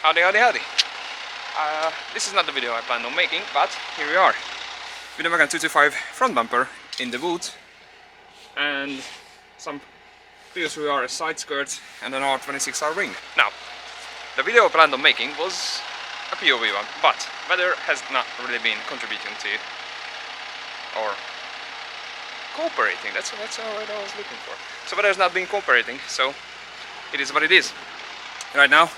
Howdy, howdy, howdy. This is not the video I planned on making, but here we are. With the Megane 225 front bumper in the boot and some PSVR side skirt and an R26R ring. Now, the video I planned on making was a POV one, but weather has not really been contributing to it, or cooperating, that's the word I was looking for. So weather has not been cooperating, so it is what it is. Right now,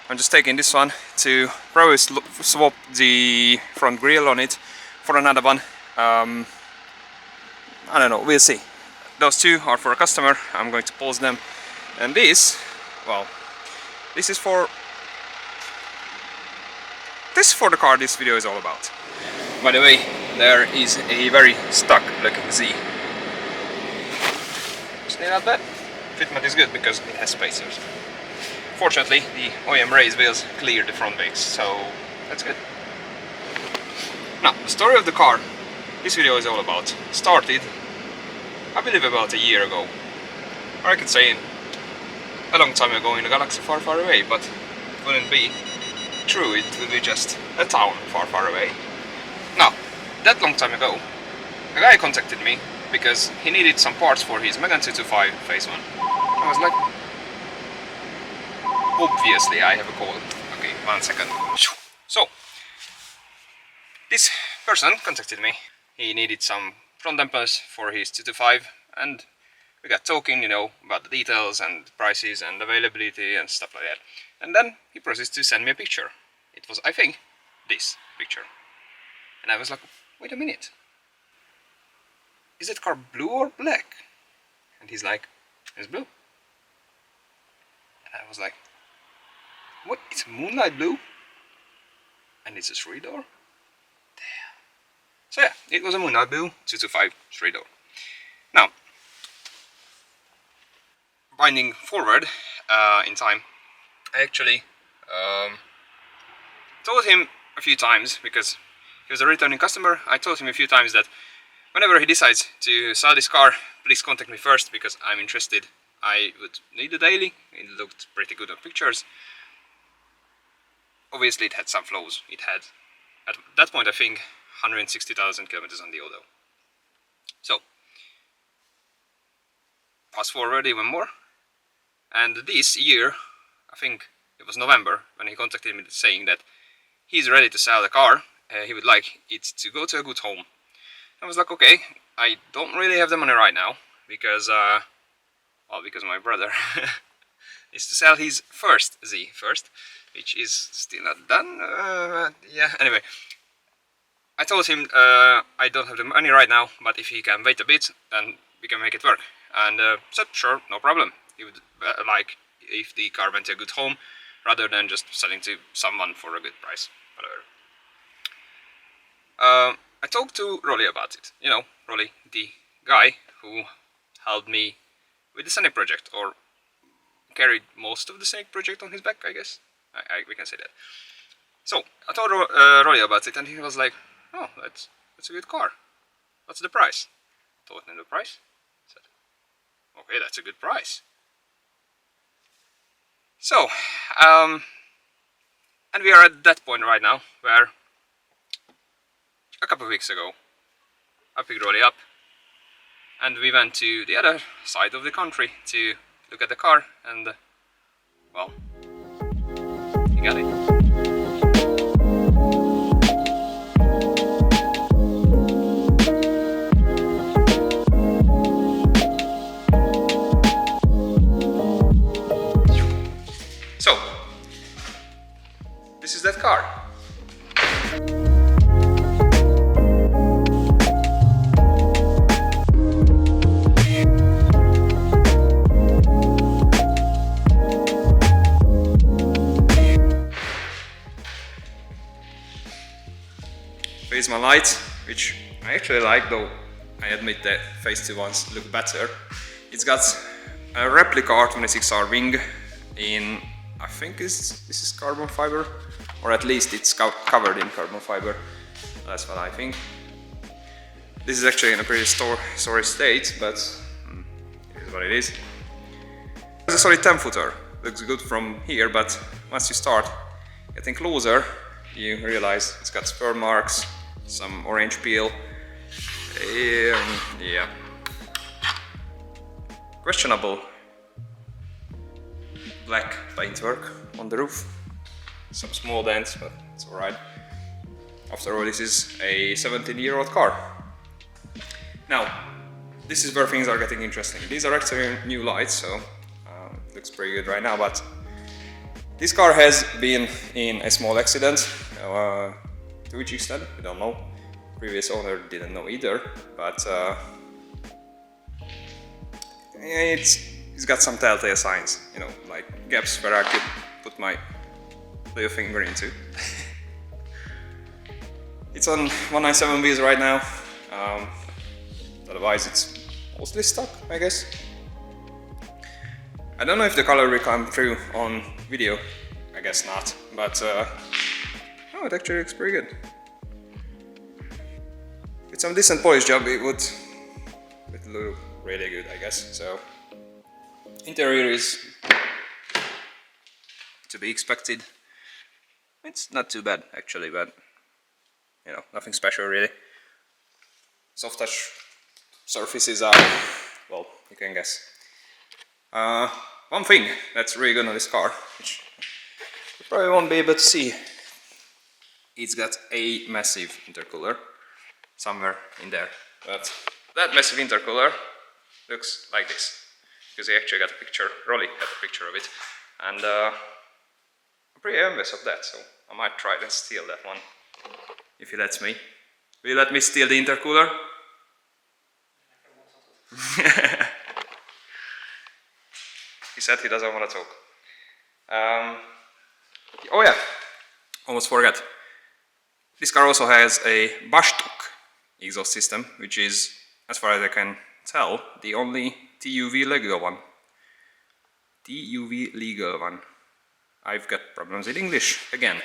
I'm just taking this one to probably swap the front grille on it for another one. I don't know, we'll see. Those two are for a customer, I'm going to pause them. And this, well, this is for the car this video is all about. By the way, there is a very stuck looking Z. Still not bad. Fitment is good because it has spacers. Fortunately, the OEM race wheels cleared the front brakes, so that's good. Now, the story of the car this video is all about started, I believe, about a year ago. Or I could say a long time ago in a galaxy far, far away, but it wouldn't be true, it would be just a town far, far away. Now, that long time ago, a guy contacted me because he needed some parts for his Megane 225 Phase 1. I was like, obviously I have a call. Okay, 1 second. So, this person contacted me. He needed some front dampers for his 225 and we got talking, you know, about the details and prices and availability and stuff like that. And then he proceeded to send me a picture. It was, I think, this picture. And I was like, wait a minute. Is that car blue or black? And he's like, it's blue. And I was like, what? It's moonlight blue? And it's a 3-door? Damn. So yeah, it was a moonlight blue 225 3-door. Now, winding forward in time, I actually told him a few times, because he was a returning customer, I told him a few times that whenever he decides to sell this car, please contact me first because I'm interested. I would need a daily, it looked pretty good on pictures. Obviously it had some flaws. It had, at that point I think, 160,000 kilometers on the odo. So, fast forward even more, and this year, I think it was November, when he contacted me saying that he's ready to sell the car, he would like it to go to a good home. I was like, okay, I don't really have the money right now, because, well, because my brother is to sell his first Z first, which is still not done, yeah, anyway. I told him I don't have the money right now, but if he can wait a bit, then we can make it work. And said, sure, no problem. He would like if the car went to a good home, rather than just selling to someone for a good price, whatever. I talked to Roli about it. You know, Roli, the guy who helped me with the Scenic project, or carried most of the Scenic project on his back, I guess. We can say that. So, I told Roli about it and he was like, oh, that's a good car. What's the price? Told him the price. Said, okay, that's a good price. So, and we are at that point right now where a couple of weeks ago I picked Roli up and we went to the other side of the country to look at the car and, well, he got it. So, this is that car. Phase 1 lights, which I actually like, though I admit that Phase 2 ones look better. It's got a replica R26R ring in, I think this is carbon fiber, or at least it's covered in carbon fiber. That's what I think. This is actually in a pretty sorry state, but it is what it is. It's a solid 10-footer, looks good from here, but once you start getting closer, you realize it's got spur marks, some orange peel. Yeah. Questionable black paintwork on the roof. Some small dents, but it's alright. After all, this is a 17-year-old car. Now, this is where things are getting interesting. These are actually new lights, so it looks pretty good right now, but this car has been in a small accident. To which extent, I don't know. Previous owner didn't know either, but it's got some telltale signs, you know, like gaps where I could put my little finger into. It's on 197 wheels right now. Otherwise, it's mostly stock, I guess. I don't know if the color will come through on video. I guess not, but oh, it actually looks pretty good. With some decent polish job, it would look really good, I guess. So, interior is to be expected. It's not too bad actually, but you know, nothing special really. Soft touch surfaces are, well, you can guess. One thing that's really good on this car, which you probably won't be able to see, it's got a massive intercooler somewhere in there. But that massive intercooler looks like this, because he actually got a picture, Roli got a picture of it, and I'm pretty envious of that, so I might try and steal that one, if he lets me. Will you let me steal the intercooler? He said he doesn't want to talk. Oh yeah, almost forgot. This car also has a Bastok exhaust system, which is, as far as I can tell, the only TUV legal one. TUV legal one. I've got problems with English again.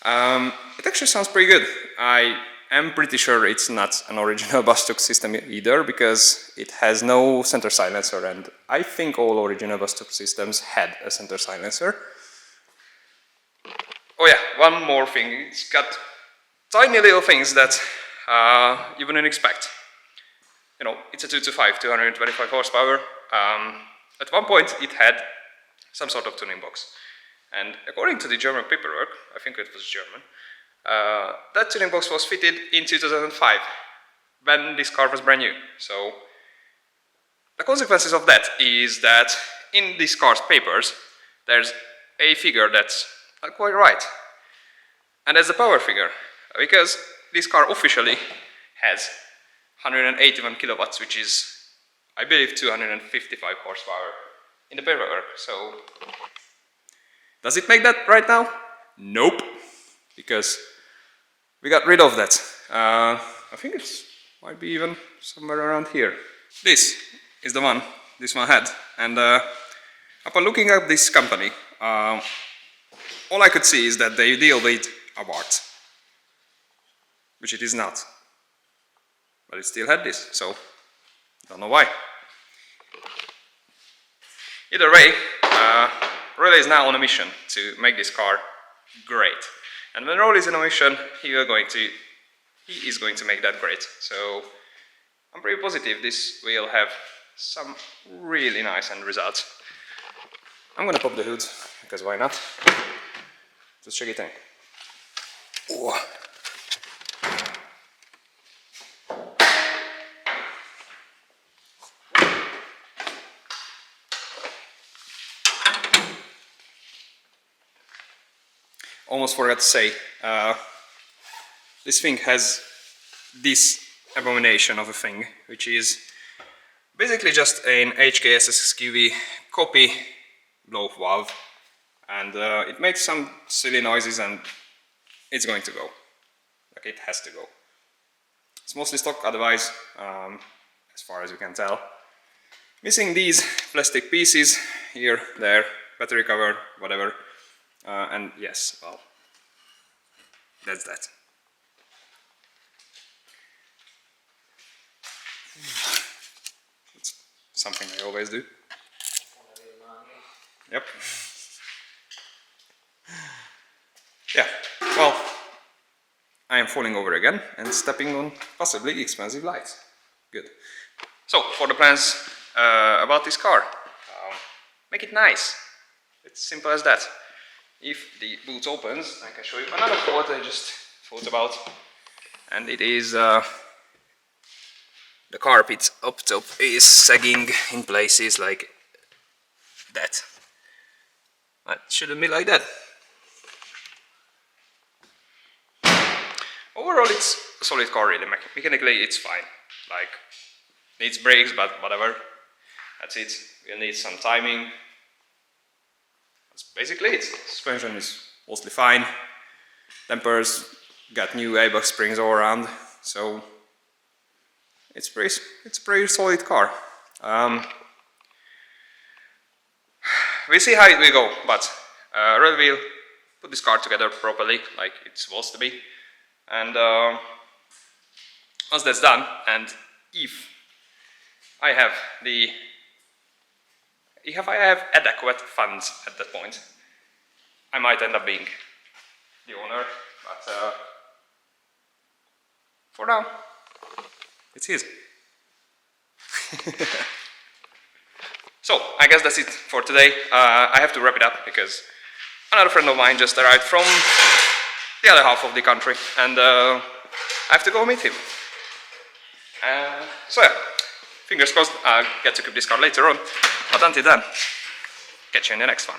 It actually sounds pretty good. I am pretty sure it's not an original Bastok system either, because it has no center silencer, and I think all original Bastok systems had a center silencer. Oh yeah, one more thing. It's got tiny little things that you wouldn't expect. You know, it's a 225, 225 horsepower. At one point it had some sort of tuning box. And according to the German paperwork, I think it was German, that tuning box was fitted in 2005, when this car was brand new. So the consequences of that is that in this car's papers, there's a figure that's not quite right. And that's the power figure, because this car officially has 181 kilowatts, which is, I believe, 255 horsepower in the paperwork. So does it make that right now? Nope, because we got rid of that. I think it might be even somewhere around here. This is the one this one had, and upon looking at this company, all I could see is that they deal with awards, which it is not. But it still had this, so don't know why. Either way, Roli is now on a mission to make this car great. And when Roli is on a mission, he is going to make that great. So I'm pretty positive this will have some really nice end results. I'm gonna pop the hood, because why not? Let's check it in. Ooh. Almost forgot to say, this thing has this abomination of a thing, which is basically just an HKSSQV copy blow-off valve, and it makes some silly noises, and it's going to go. Like, it has to go. It's mostly stock otherwise, as far as you can tell. Missing these plastic pieces here, there, battery cover, whatever. And yes, well, that's that. It's something I always do. Yep. yeah, well, I am falling over again and stepping on possibly expensive lights. Good. So, for the plans about this car, make it nice. It's simple as that. If the boot opens, I can show you another thought I just thought about, and it is the carpet up top is sagging in places like that. It shouldn't be like that. Overall, it's a solid car, really. Mechanically, it's fine. Like, needs brakes, but whatever. That's it. We'll need some timing. That's basically it. Suspension is mostly fine. Dampers got new A-box springs all around, so it's a pretty solid car. We'll see how it will go, but Roli will put this car together properly, like it's supposed to be. And once that's done, and if I have adequate funds at that point, I might end up being the owner, but for now, it's his. So, I guess that's it for today. I have to wrap it up because another friend of mine just arrived from the other half of the country, and I have to go meet him. So yeah, fingers crossed I'll get to keep this car later on, but until then, catch you in the next one.